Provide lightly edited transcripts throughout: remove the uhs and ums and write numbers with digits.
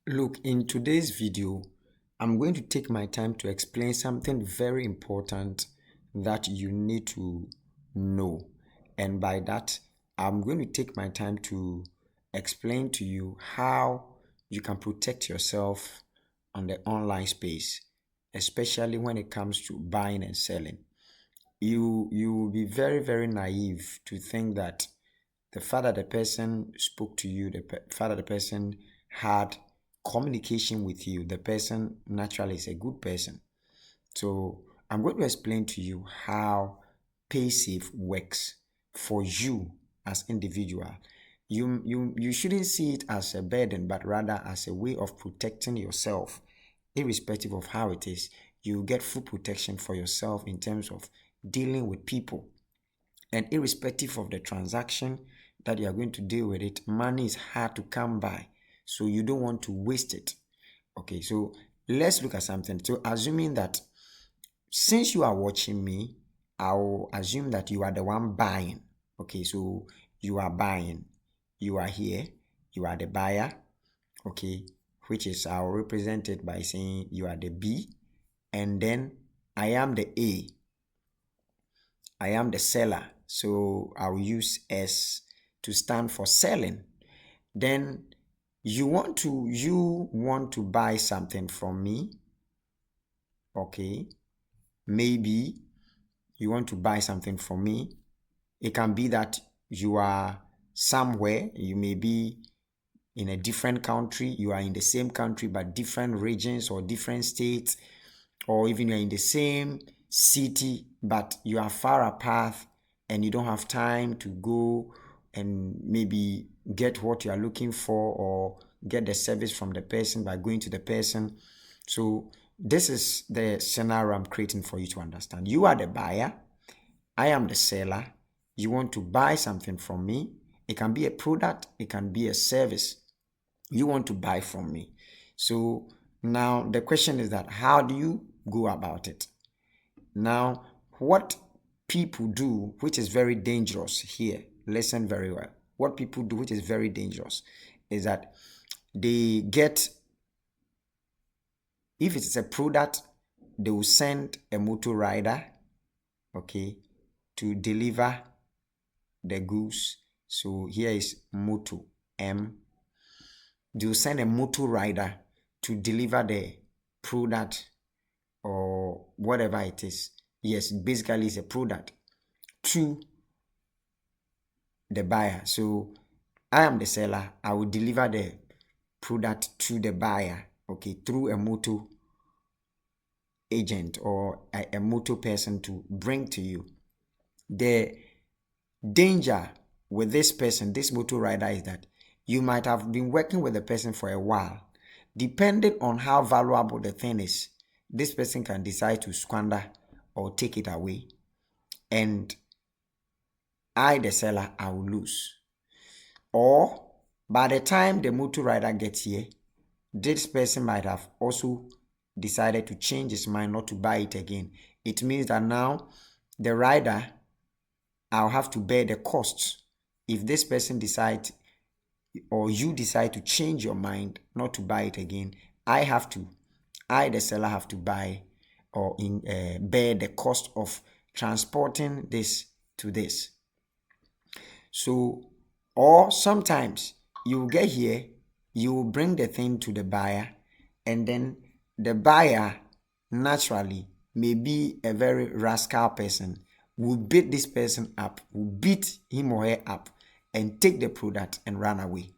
Look, in today's video, I'm going to take my time to explain something very important that you need to know. And by that, I'm going to take my time to explain to you how you can protect yourself on the online space, especially when it comes to buying and selling. You will be very naive to think that the fact that the person spoke to you, fact that the person had communication with you, the person naturally is a good person. So I'm going to explain to you how PaySafe works for you as individual. You shouldn't see it as a burden, but rather as a way of protecting yourself, irrespective of how it is. You get full protection for yourself in terms of dealing with people, and irrespective of the transaction that you are going to deal with it, money is hard to come by. So you don't want to waste it. Okay, so let's look at something. So assuming that since you are watching me, I'll assume that you are the one buying. Okay, so you are buying. You are here. You are the buyer. Okay, which is I'll represent it by saying you are the B, and then I am the A. I am the seller, so I'll use S to stand for selling. Then you want to buy something from me. Okay, maybe you want to buy something from me. It can be that you are somewhere, you may be in a different country, you are in the same country but different regions or different states, or even you're in the same city but you are far apart and you don't have time to go and maybe get what you are looking for or get the service from the person by going to the person. So this is the scenario I'm creating for you to understand. You are the buyer, I am the seller. You want to buy something from me. It can be a product, it can be a service you want to buy from me. So now the question is that how do you go about it? Now, what people do, which is very dangerous here, listen very well. What people do, which is very dangerous, is that they get, if it is a product, they will send a motor rider, okay, to deliver the goods. So here is motor M. They will send a motor rider to deliver the product or whatever it is. Yes, basically it's a product to the buyer. So I am the seller. I will deliver the product to the buyer, okay, through a motor agent or a motor person to bring to you. The danger with this person, this motor rider, is that you might have been working with the person for a while. Depending on how valuable the thing is, this person can decide to squander or take it away. And I, the seller, I will lose. Or by the time the motor rider gets here, this person might have also decided to change his mind not to buy it again. It means that now the rider, I'll have to bear the costs. If this person decides or you decide to change your mind not to buy it again, I, the seller, have to buy or bear the cost of transporting this to this. So, or sometimes you will get here, you will bring the thing to the buyer, and then the buyer naturally may be a very rascal person, will beat this person up, will beat him or her up, and take the product and run away.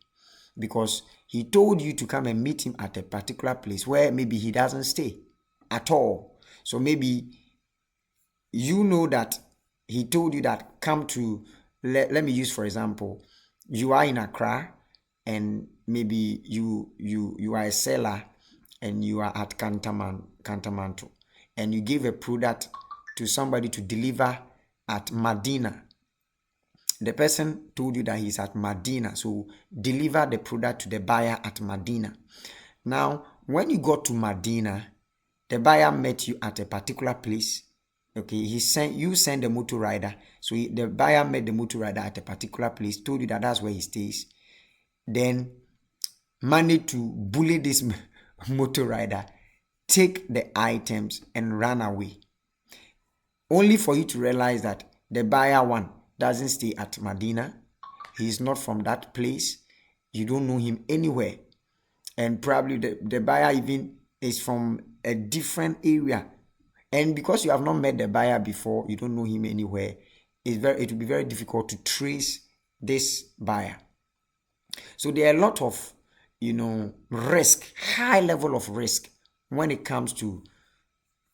Because he told you to come and meet him at a particular place where maybe he doesn't stay at all. So maybe you know that he told you that come to, let me use for example, you are in Accra and maybe you are a seller and you are at Kantamanto, and you give a product to somebody to deliver at Medina. The person told you that he's at Medina, so deliver the product to the buyer at Medina. Now, when you got to Medina, the buyer met you at a particular place. Okay, you send the motor rider. So the buyer met the motor rider at a particular place, told you that that's where he stays. Then managed to bully this motor rider, take the items and run away. Only for you to realize that the buyer one doesn't stay at Medina. He is not from that place. You don't know him anywhere. And probably the buyer even is from a different area. And because you have not met the buyer before, you don't know him anywhere, it will be very difficult to trace this buyer. So there are a lot of, risk, high level of risk when it comes to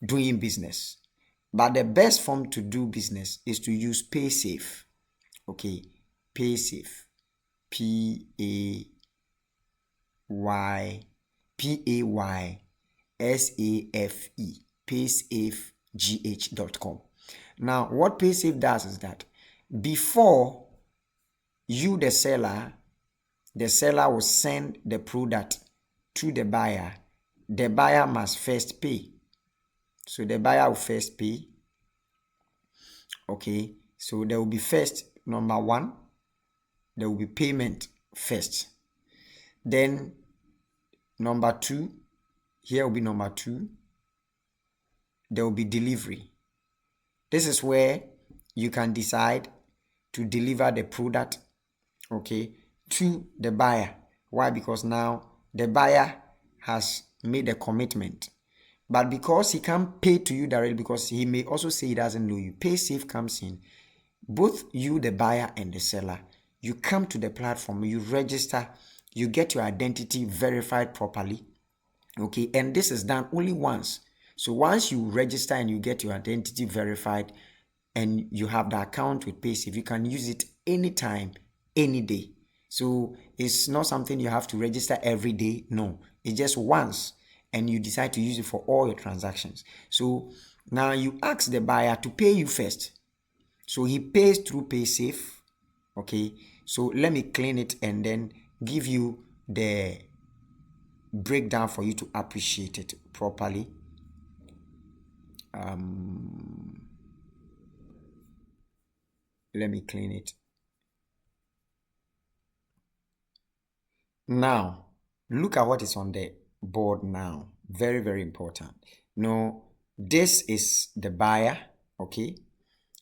doing business. But the best form to do business is to use PaySafe. Okay, PaySafe. PaySafe. PaySafeGH.com. Now, what PaySafe does is that before you, the seller will send the product to the buyer. The buyer must first pay. So the buyer will first pay. Okay, so there will be first, number one, there will be payment first. Then number two, here will be number two, there will be delivery. This is where you can decide to deliver the product, okay, to the buyer. Why? Because now the buyer has made a commitment. But because he can't pay to you directly, because he may also say he doesn't know you, PaySafe comes in. Both you, the buyer, and the seller, you come to the platform, you register, you get your identity verified properly. Okay, and this is done only once. So once you register and you get your identity verified and you have the account with PaySafe, you can use it anytime, any day. So it's not something you have to register every day. No, it's just once and you decide to use it for all your transactions. So now you ask the buyer to pay you first. So he pays through PaySafe. Okay, so let me clean it and then give you the breakdown for you to appreciate it properly. Let me clean it. Now, look at what is on the board now. Very, very important. Now, this is the buyer, okay?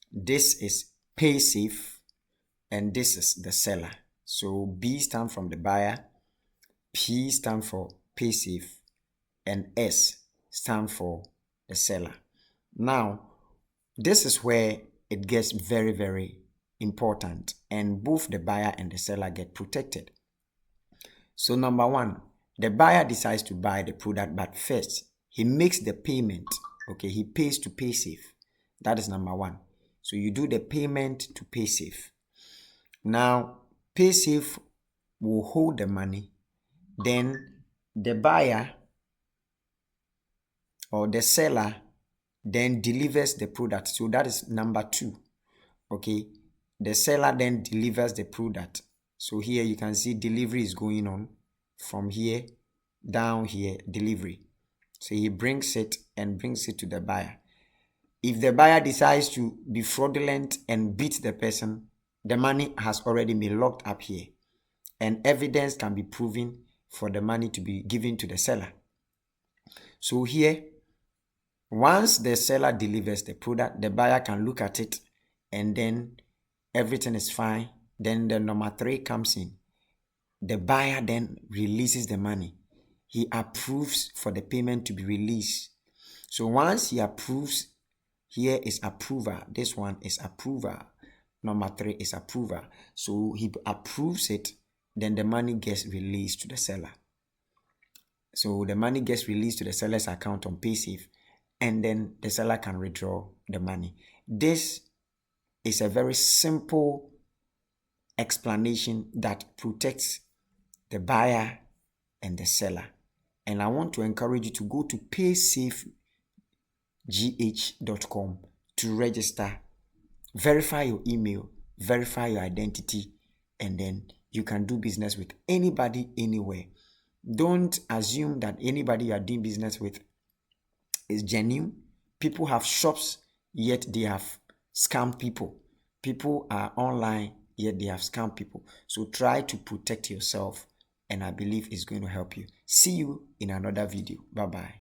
This is PaySafe, and this is the seller. So B stands from the buyer, P stands for PaySafe, and S stands for the seller. Now, this is where it gets very, very important, and both the buyer and the seller get protected. So number one, the buyer decides to buy the product, but first he makes the payment. Okay, he pays to PaySafe. That is number one. So you do the payment to PaySafe. Now, PaySafe will hold the money. Then the buyer or the seller then delivers the product. So that is number two. Okay, the seller then delivers the product. So here you can see delivery is going on from here down here, delivery. So he brings it and brings it to the buyer. If the buyer decides to be fraudulent and beat the person, the money has already been locked up here, and evidence can be proven for the money to be given to the seller. So here, once the seller delivers the product, the buyer can look at it and then everything is fine. Then the number three comes in. The buyer then releases the money. He approves for the payment to be released. So once he approves, here is approver. This one is approver. Number three is approver. So he approves it, then the money gets released to the seller. So the money gets released to the seller's account on PaySafe, and then the seller can withdraw the money. This is a very simple explanation that protects the buyer and the seller. And I want to encourage you to go to PaySafeGH.com to register, verify your email, verify your identity, and then you can do business with anybody, anywhere. Don't assume that anybody you are doing business with is genuine. People have shops, yet they have scam people. People are online, yet they have scam people. So try to protect yourself and I believe it's going to help you. See you in another video. Bye bye.